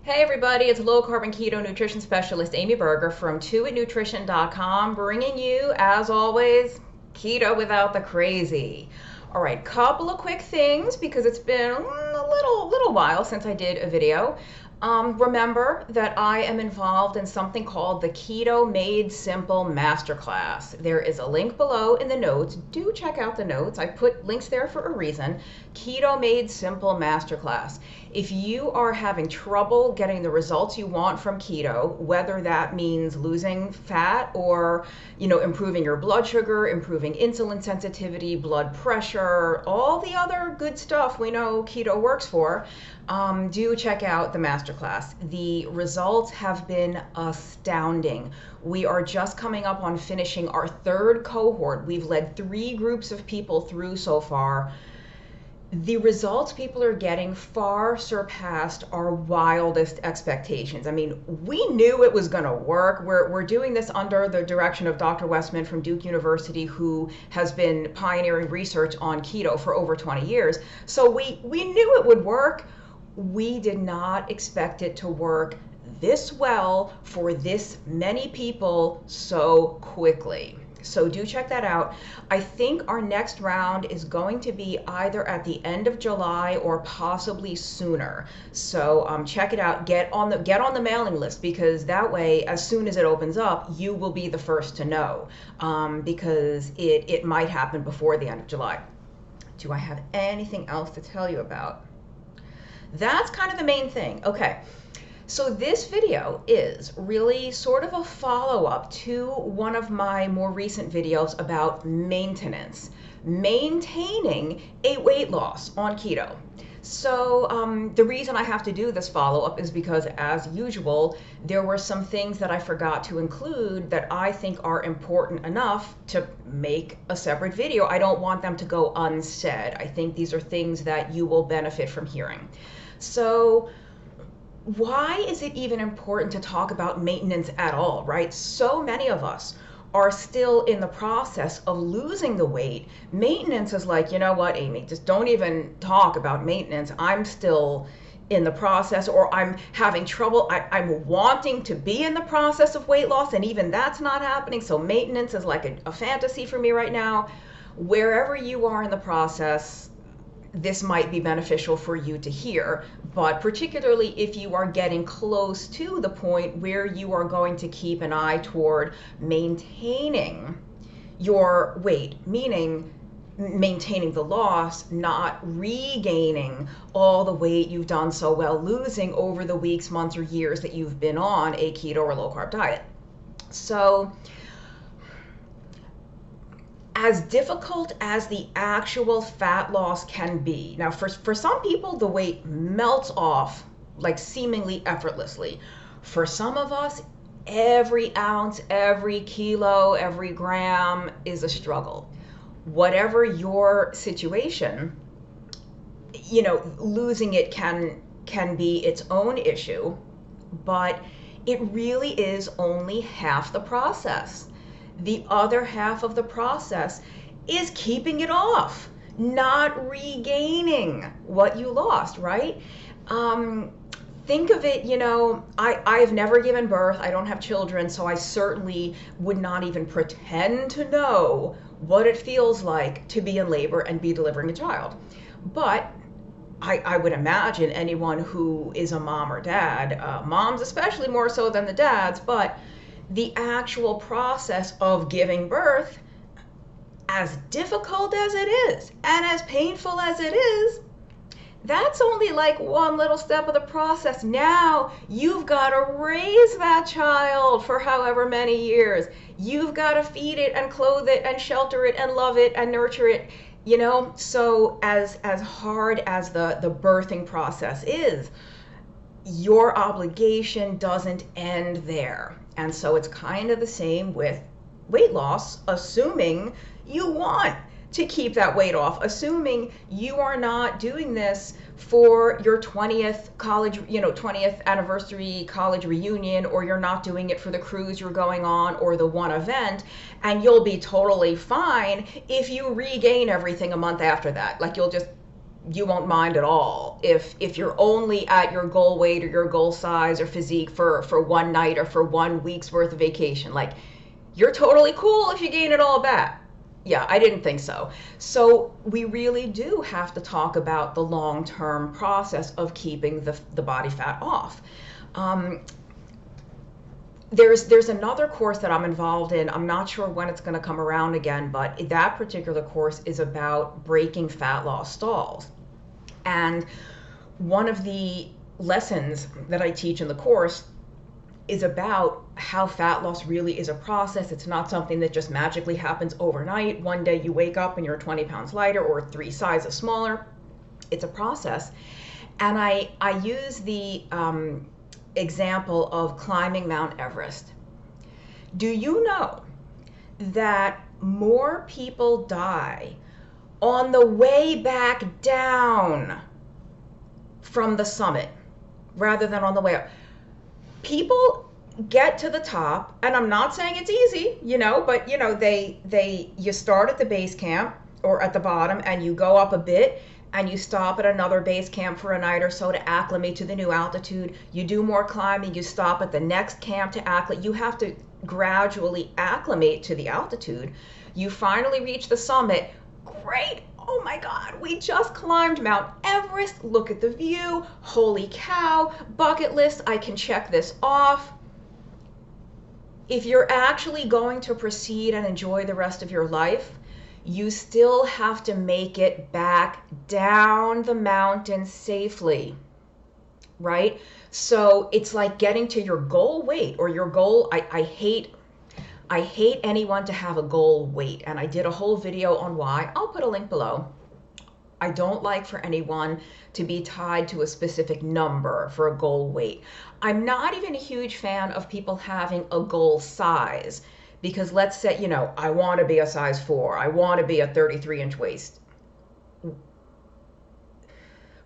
Hey everybody, it's low carb and keto nutrition specialist Amy Berger from 2itnutrition.com, bringing you, as always, keto without the crazy. All right, couple of quick things because it's been a little while since I did a video. Remember that I am involved in something called the Keto Made Simple Masterclass. There is a link below in the notes. Do check out the notes. I put links there for a reason. Keto Made Simple Masterclass. If you are having trouble getting the results you want from keto, whether that means losing fat or, improving your blood sugar, improving insulin sensitivity, blood pressure, all the other good stuff we know keto works for, do check out the masterclass. The results have been astounding. We are just coming up on finishing our third cohort. We've led 3 groups of people through so far. The results people are getting far surpassed our wildest expectations. I mean, we knew it was going to work. We're doing this under the direction of Dr. Westman from Duke University, who has been pioneering research on keto for over 20 years. So we knew it would work. We did not expect it to work this well for this many people so quickly. So do check that out. I think our next round is going to be either at the end of July or possibly sooner. So check it out. Get on the mailing list, because that way, as soon as it opens up, you will be the first to know, because it might happen before the end of July. Do I have anything else to tell you about? That's kind of the main thing. Okay. So this video is really sort of a follow-up to one of my more recent videos about maintenance, maintaining a weight loss on keto. So the reason I have to do this follow-up is because, as usual, there were some things that I forgot to include that I think are important enough to make a separate video. I don't want them to go unsaid. I think these are things that you will benefit from hearing. So why is it even important to talk about maintenance at all, right? So many of us are still in the process of losing the weight. Maintenance is like, you know what, Amy, just don't even talk about maintenance. I'm still in the process, or I'm having trouble. I'm wanting to be in the process of weight loss, and even that's not happening. So maintenance is like a fantasy for me right now. Wherever you are in the process, this might be beneficial for you to hear, but particularly if you are getting close to the point where you are going to keep an eye toward maintaining your weight, meaning maintaining the loss, not regaining all the weight you've done so well losing over the weeks, months, or years that you've been on a keto or low carb diet. So as difficult as the actual fat loss can be, now for some people the weight melts off like seemingly effortlessly. For some of us, every ounce, every kilo, every gram is a struggle. Whatever your situation, losing it can be its own issue, but it really is only half the process. The other half of the process is keeping it off, not regaining what you lost, right? Think of it, I've never given birth. I don't have children, so I certainly would not even pretend to know what it feels like to be in labor and be delivering a child. But I would imagine anyone who is a mom or dad, moms especially more so than the dads, but the actual process of giving birth, as difficult as it is and as painful as it is, that's only like one little step of the process. Now you've got to raise that child for however many years. You've got to feed it and clothe it and shelter it and love it and nurture it. So as hard as the birthing process is, your obligation doesn't end there. And so it's kind of the same with weight loss, assuming you want to keep that weight off, assuming you are not doing this for your 20th college, 20th anniversary college reunion, or you're not doing it for the cruise you're going on or the one event, and you'll be totally fine if you regain everything a month after that. Like you'll just you won't mind at all if you're only at your goal weight or your goal size or physique for one night or for 1 week's worth of vacation. Like, you're totally cool if you gain it all back. Yeah, I didn't think so. So we really do have to talk about the long-term process of keeping the body fat off. There's another course that I'm involved in. I'm not sure when it's going to come around again, but that particular course is about breaking fat loss stalls. And one of the lessons that I teach in the course is about how fat loss really is a process. It's not something that just magically happens overnight. One day you wake up and you're 20 pounds lighter or 3 sizes smaller. It's a process. And I use the example of climbing Mount Everest. Do you know that more people die on the way back down from the summit rather than on the way up? People get to the top, and I'm not saying it's easy, but you start at the base camp or at the bottom and you go up a bit and you stop at another base camp for a night or so to acclimate to the new altitude. You do more climbing, you stop at the next camp to acclimate. You have to gradually acclimate to the altitude. You finally reach the summit. Great. Oh my God, we just climbed Mount Everest. Look at the view. Holy cow, bucket list, I can check this off. If you're actually going to proceed and enjoy the rest of your life, you still have to make it back down the mountain safely, right? So it's like getting to your goal weight or your goal. I hate anyone to have a goal weight, and I did a whole video on why. I'll put a link below. I don't like for anyone to be tied to a specific number for a goal weight. I'm not even a huge fan of people having a goal size, because let's say, I want to be a size 4. I want to be a 33-inch waist.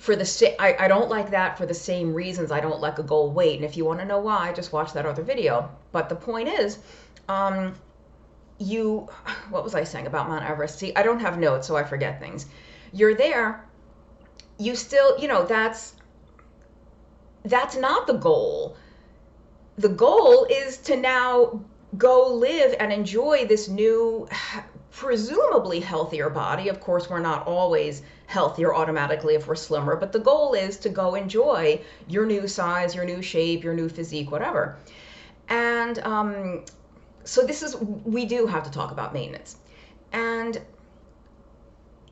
I don't like that for the same reasons I don't like a goal weight. And if you want to know why, just watch that other video. But the point is, what was I saying about Mount Everest? See, I don't have notes, so I forget things. You're there, you still, that's not the goal. The goal is to now go live and enjoy this new, presumably healthier body. Of course, we're not always healthier automatically if we're slimmer, but the goal is to go enjoy your new size, your new shape, your new physique, whatever. And so we do have to talk about maintenance. And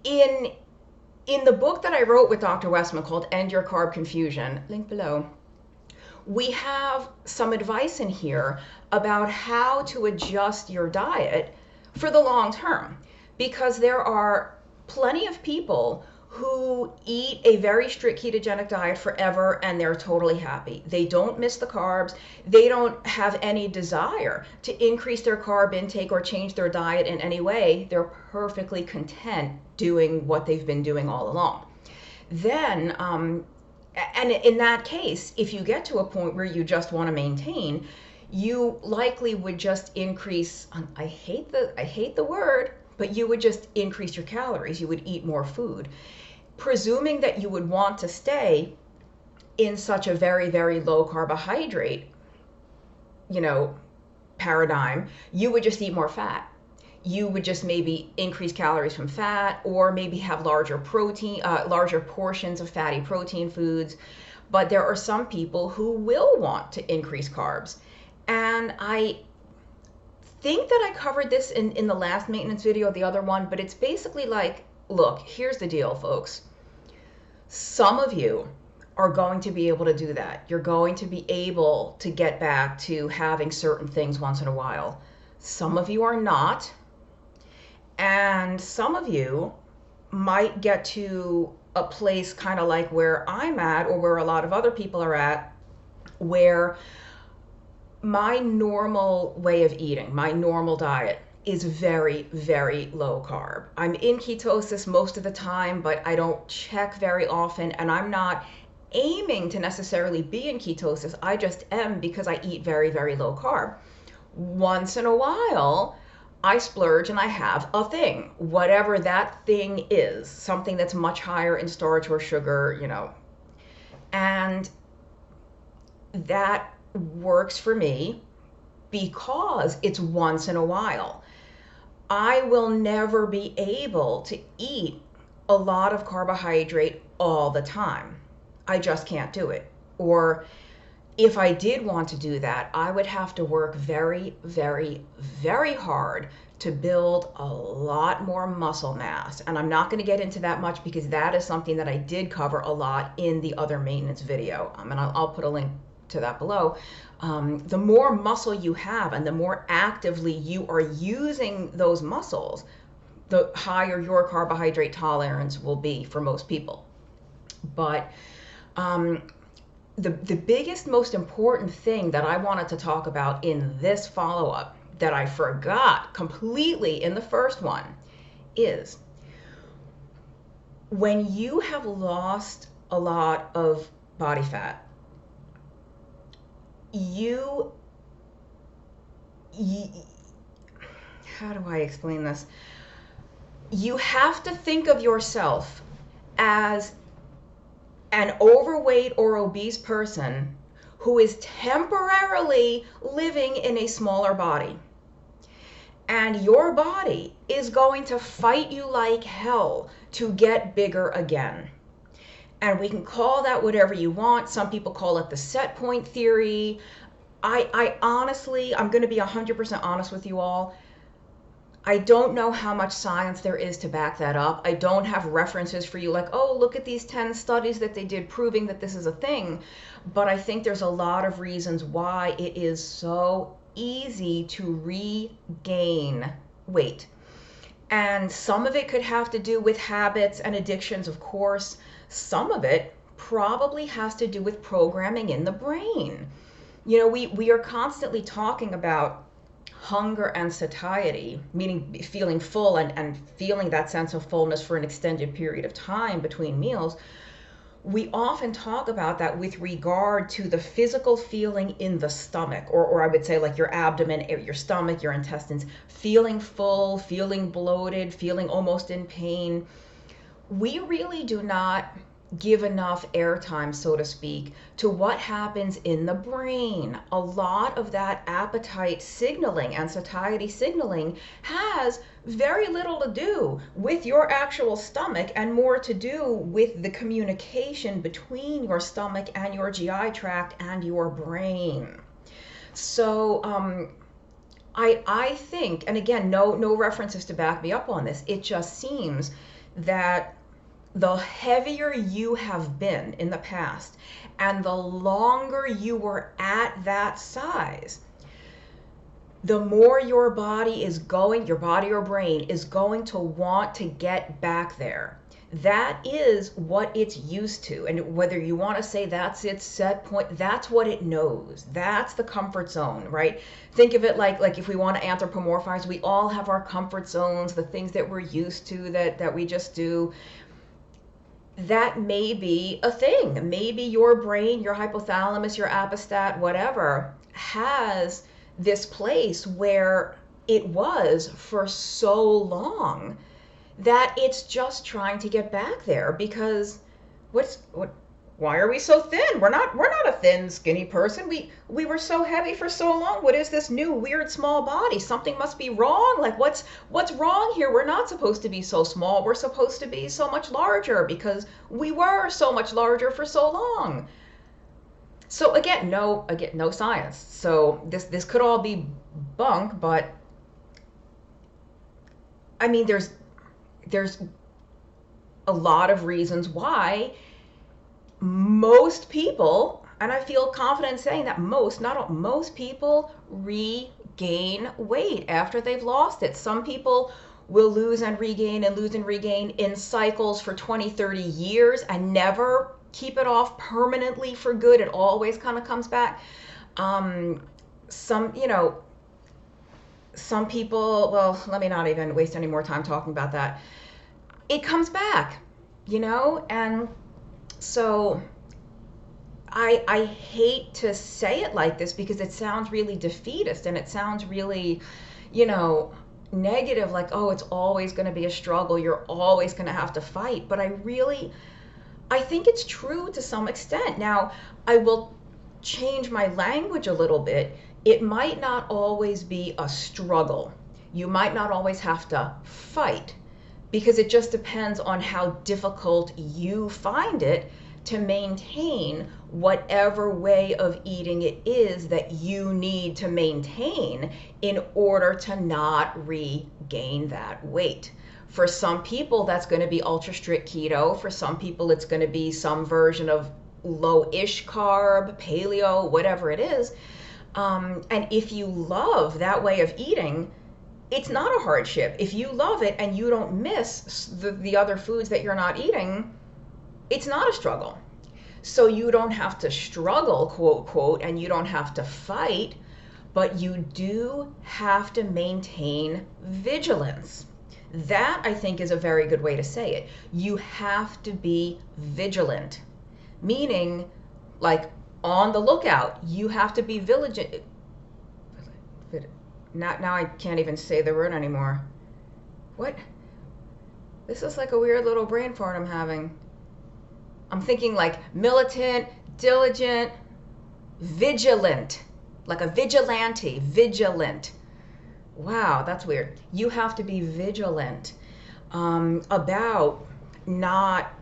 in the book that I wrote with Dr. Westman called End Your Carb Confusion, link below, we have some advice in here about how to adjust your diet for the long term, because there are plenty of people who eat a very strict ketogenic diet forever and they're totally happy. They don't miss the carbs. They don't have any desire to increase their carb intake or change their diet in any way. They're perfectly content doing what they've been doing all along. Then, and in that case, if you get to a point where you just want to maintain, you likely would just increase, I hate the word, but you would just increase your calories. You would eat more food. Presuming that you would want to stay in such a very, very low carbohydrate, paradigm, you would just eat more fat. You would just maybe increase calories from fat, or maybe have larger portions of fatty protein foods. But there are some people who will want to increase carbs. And I think that I covered this in the last maintenance video, the other one, but it's basically like, look, here's the deal, folks. Some of you are going to be able to do that. You're going to be able to get back to having certain things once in a while. Some of you are not. And some of you might get to a place kind of like where I'm at, or where a lot of other people are at, where my normal way of eating, my normal diet is very, very low carb. I'm in ketosis most of the time, but I don't check very often, and I'm not aiming to necessarily be in ketosis. I just am, because I eat very, very low carb. Once in a while, I splurge and I have a thing, whatever that thing is, something that's much higher in starch or sugar, and that works for me because it's once in a while. I will never be able to eat a lot of carbohydrate all the time. I just can't do it. Or if I did want to do that, I would have to work very, very, very hard to build a lot more muscle mass. And I'm not going to get into that much because that is something that I did cover a lot in the other maintenance video. And I'll put a link to that below. The more muscle you have and the more actively you are using those muscles, the higher your carbohydrate tolerance will be for most people. But the biggest, most important thing that I wanted to talk about in this follow-up that I forgot completely in the first one is when you have lost a lot of body fat, you how do I explain this? You have to think of yourself as an overweight or obese person who is temporarily living in a smaller body. And your body is going to fight you like hell to get bigger again. And we can call that whatever you want. Some people call it the set point theory. I honestly, I'm going to be 100% honest with you all. I don't know how much science there is to back that up. I don't have references for you like, oh, look at these 10 studies that they did proving that this is a thing. But I think there's a lot of reasons why it is so easy to regain weight. And some of it could have to do with habits and addictions, of course. Some of it probably has to do with programming in the brain. We are constantly talking about hunger and satiety, meaning feeling full and feeling that sense of fullness for an extended period of time between meals. We often talk about that with regard to the physical feeling in the stomach, or I would say like your abdomen, your stomach, your intestines, feeling full, feeling bloated, feeling almost in pain. We really do not give enough airtime, so to speak, to what happens in the brain. A lot of that appetite signaling and satiety signaling has very little to do with your actual stomach and more to do with the communication between your stomach and your GI tract and your brain. So I think, and again, no references to back me up on this, it just seems that the heavier you have been in the past and the longer you were at that size, the more your body or brain is going to want to get back there. That is what it's used to. And whether you want to say that's its set point, that's what it knows. That's the comfort zone, right? Think of it like if we want to anthropomorphize, we all have our comfort zones, the things that we're used to that we just do. That may be a thing. Maybe your brain, your hypothalamus, your apostat, whatever, has this place where it was for so long that it's just trying to get back there because why are we so thin? We're not a thin, skinny person. We were so heavy for so long. What is this new weird small body? Something must be wrong. Like what's wrong here? We're not supposed to be so small. We're supposed to be so much larger because we were so much larger for so long. So again, no science. So this could all be bunk, but I mean there's a lot of reasons why most people, and I feel confident saying that most people regain weight after they've lost it. Some people will lose and regain in cycles for 20, 30 years and never keep it off permanently for good. It always kind of comes back. Some people, well, let me not even waste any more time talking about that. It comes back, and so I hate to say it like this because it sounds really defeatist and it sounds really, negative, like, oh, it's always going to be a struggle, you're always going to have to fight. But I think it's true to some extent. Now, I will change my language a little bit. It might not always be a struggle. You might not always have to fight, because it just depends on how difficult you find it to maintain whatever way of eating it is that you need to maintain in order to not regain that weight. For some people, that's going to be ultra strict keto. For some people, it's going to be some version of low-ish carb, paleo, whatever it is. And if you love that way of eating, it's not a hardship. If you love it and you don't miss the other foods that you're not eating, it's not a struggle. So you don't have to struggle, quote, quote, and you don't have to fight, but you do have to maintain vigilance. That, I think, is a very good way to say it. You have to be vigilant, meaning, like, on the lookout. You have to be vigilant. Now I can't even say the word anymore. What? This is like a weird little brain fart I'm having. I'm thinking like militant, diligent, vigilant, like a vigilante, vigilant. Wow, that's weird. You have to be vigilant about not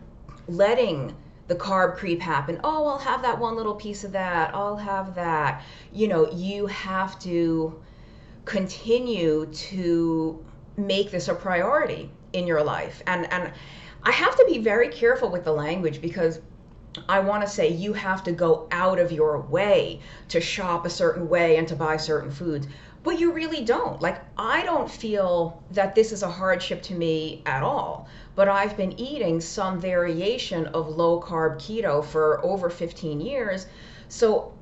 letting the carb creep happen. Oh, I'll have that one little piece of that. I'll have that. You know, you have to continue to make this a priority in your life. And I have to be very careful with the language, because I want to say you have to go out of your way to shop a certain way and to buy certain foods, but you really don't. Like, I don't feel that this is a hardship to me at all, but I've been eating some variation of low carb keto for over 15 years. So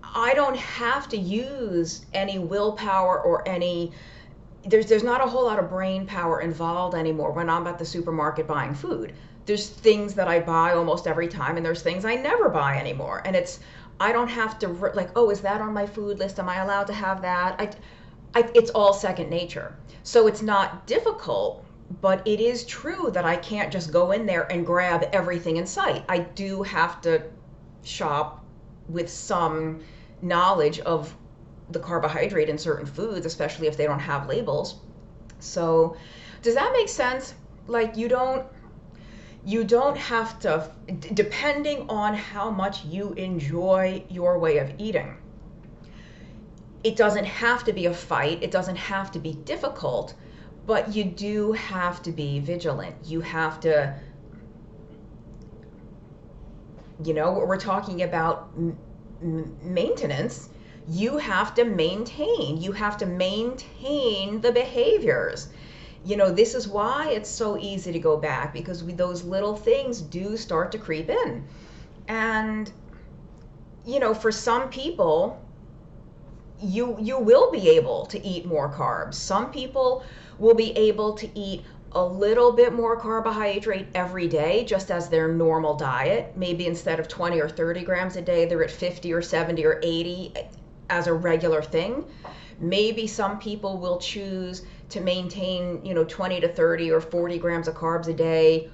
I don't have to use any willpower or any, there's not a whole lot of brain power involved anymore when I'm at the supermarket buying food. There's things that I buy almost every time, and there's things I never buy anymore. And I don't have to, like, oh, is that on my food list? Am I allowed to have that? It's all second nature. So it's not difficult, but it is true that I can't just go in there and grab everything in sight. I do have to shop with some knowledge of the carbohydrate in certain foods, especially if they don't have labels. So does that make sense? Like, you don't have to, depending on how much you enjoy your way of eating, it doesn't have to be a fight, it doesn't have to be difficult, but you do have to be vigilant. You have to, you know, we're talking about maintenance. You have to maintain the behaviors. You know, this is why it's so easy to go back, because those little things do start to creep in. And, you know, for some people, you will be able to eat more carbs. Some people will be able to eat a little bit more carbohydrate every day, just as their normal diet. Maybe instead of 20 or 30 grams a day, they're at 50 or 70 or 80 as a regular thing. Maybe some people will choose to maintain, you know, 20 to 30 or 40 grams of carbs a day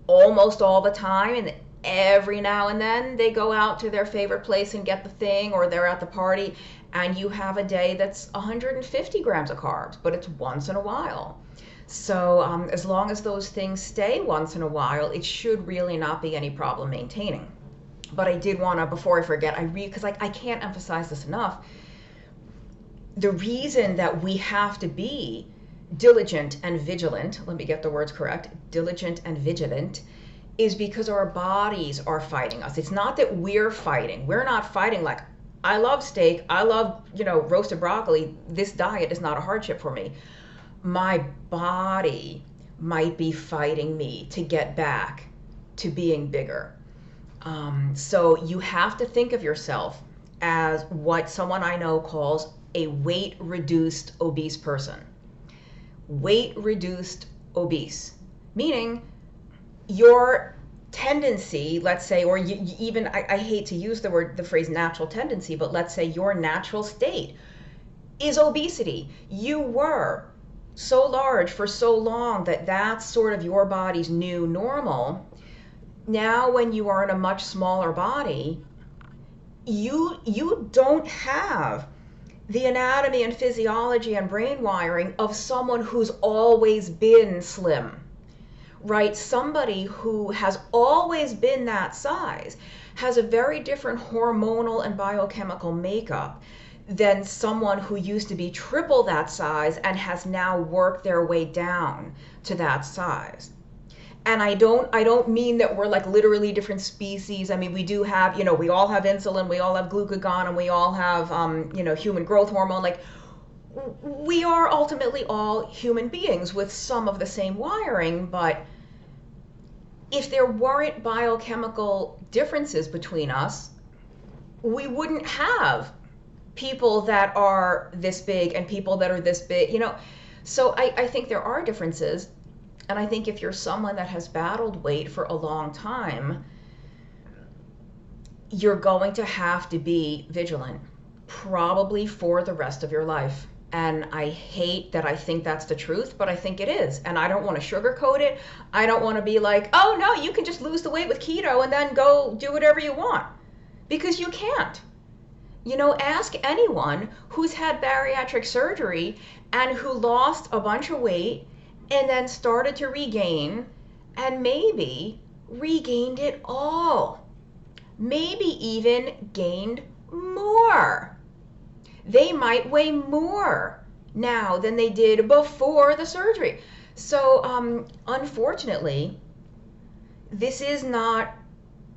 almost all the time, and every now and then they go out to their favorite place and get the thing, or they're at the party and you have a day that's 150 grams of carbs, but it's once in a while. So as long as those things stay once in a while, it should really not be any problem maintaining. But I did want to, before I forget, because I can't emphasize this enough, the reason that we have to be diligent and vigilant, let me get the words correct, diligent and vigilant, is because our bodies are fighting us. It's not that we're fighting. We're not fighting like, I love steak, I love, you know, roasted broccoli, this diet is not a hardship for me. My body might be fighting me to get back to being bigger. So you have to think of yourself as what someone I know calls a weight-reduced obese person. Weight-reduced obese, meaning your tendency, let's say, or I hate to use the phrase natural tendency, but let's say your natural state, is obesity. You were so large for so long that that's sort of your body's new normal. Now when you are in a much smaller body, you don't have the anatomy and physiology and brain wiring of someone who's always been slim, right? Somebody who has always been that size has a very different hormonal and biochemical makeup than someone who used to be triple that size and has now worked their way down to that size. And I don't mean that we're like literally different species. I mean, we do have, we all have insulin, we all have glucagon, and we all have, human growth hormone. Like, we are ultimately all human beings with some of the same wiring, but if there weren't biochemical differences between us, we wouldn't have people that are this big and people that are this big, So I think there are differences. And I think if you're someone that has battled weight for a long time, you're going to have to be vigilant, probably for the rest of your life. And I hate that I think that's the truth, but I think it is. And I don't want to sugarcoat it. I don't want to be like, oh no, you can just lose the weight with keto and then go do whatever you want. Because you can't. Ask anyone who's had bariatric surgery and who lost a bunch of weight and then started to regain and maybe regained it all. Maybe even gained more. They might weigh more now than they did before the surgery. So unfortunately, this is not,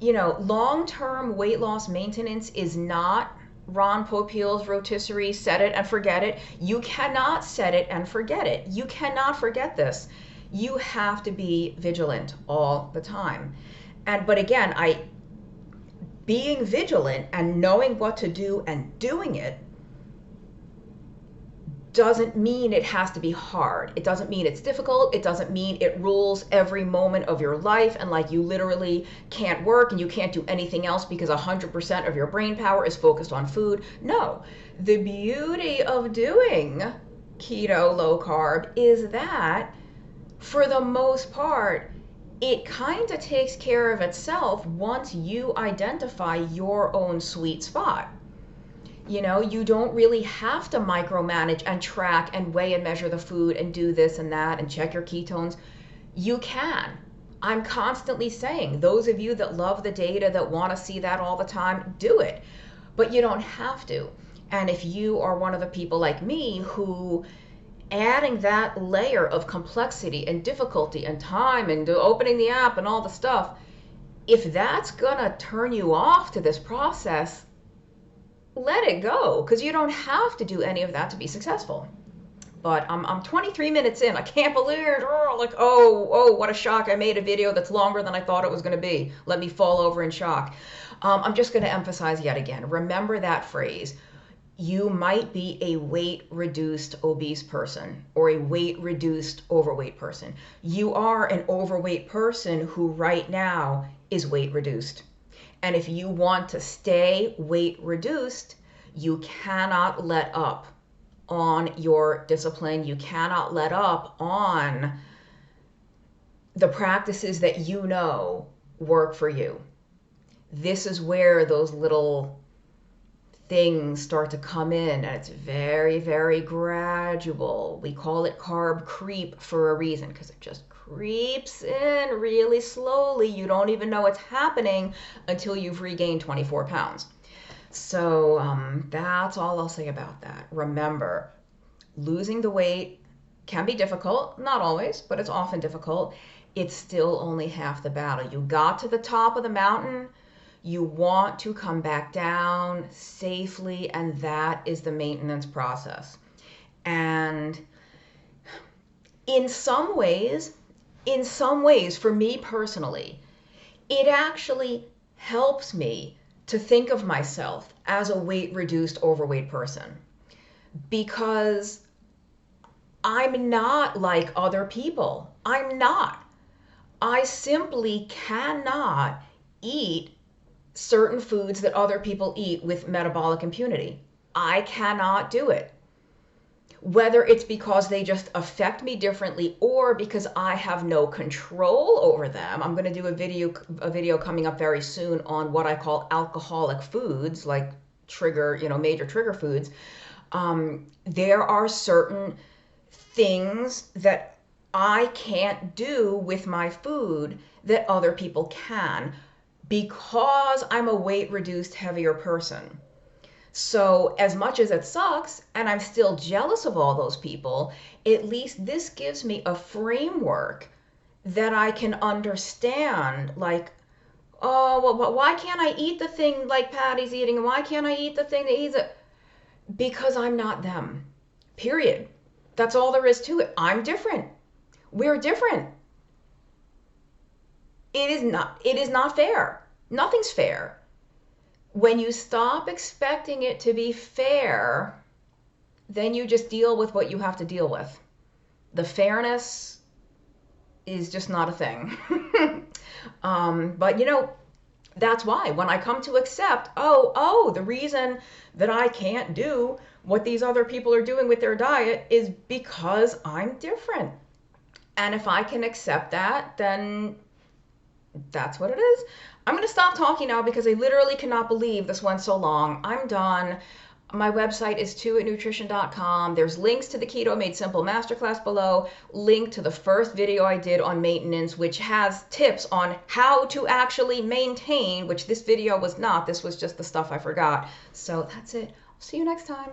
long-term weight loss maintenance is not Ron Popeil's rotisserie, set it and forget it. You cannot set it and forget it. You cannot forget this. You have to be vigilant all the time. But again, being vigilant and knowing what to do and doing it doesn't mean it has to be hard. It doesn't mean it's difficult. It doesn't mean it rules every moment of your life and like you literally can't work and you can't do anything else because 100% of your brain power is focused on food. No, the beauty of doing keto, low carb is that for the most part, it kind of takes care of itself once you identify your own sweet spot. You don't really have to micromanage and track and weigh and measure the food and do this and that and check your ketones. You can. I'm constantly saying, those of you that love the data, that want to see that all the time, do it. But you don't have to. And if you are one of the people like me who adding that layer of complexity and difficulty and time and opening the app and all the stuff, if that's gonna turn you off to this process, let it go, because you don't have to do any of that to be successful. But I'm 23 minutes in. I can't believe it. Oh, what a shock. I made a video that's longer than I thought it was going to be. Let me fall over in shock. I'm just going to emphasize yet again. Remember that phrase. You might be a weight-reduced obese person or a weight-reduced overweight person. You are an overweight person who right now is weight-reduced. And if you want to stay weight reduced, you cannot let up on your discipline. You cannot let up on the practices that work for you. This is where those little things start to come in, and it's very, very gradual. We call it carb creep for a reason, because it just creeps in really slowly. You don't even know it's happening until you've regained 24 pounds. So that's all I'll say about that. Remember, losing the weight can be difficult, not always, but it's often difficult. It's still only half the battle. You got to the top of the mountain, you want to come back down safely, and that is the maintenance process. And in some ways, for me personally, it actually helps me to think of myself as a weight-reduced, overweight person, because I'm not like other people. I'm not. I simply cannot eat certain foods that other people eat with metabolic impunity. I cannot do it. whether it's because they just affect me differently or because I have no control over them. I'm going to do a video coming up very soon on what I call alcoholic foods, like trigger, major trigger foods. There are certain things that I can't do with my food that other people can because I'm a weight reduced, heavier person. So as much as it sucks, and I'm still jealous of all those people, at least this gives me a framework that I can understand, like, oh, well, why can't I eat the thing like Patty's eating, and why can't I eat the thing that he's it? Because I'm not them. Period. That's all there is to it. I'm different. We're different. It is not fair. Nothing's fair. When you stop expecting it to be fair, then you just deal with what you have to deal with. The fairness is just not a thing. But that's why when I come to accept, the reason that I can't do what these other people are doing with their diet is because I'm different. And if I can accept that, then that's what it is. I'm going to stop talking now because I literally cannot believe this went so long. I'm done. My website is 2atnutrition.com. There's links to the Keto Made Simple Masterclass below, link to the first video I did on maintenance, which has tips on how to actually maintain, which this video was not. This was just the stuff I forgot. So that's it. I'll see you next time.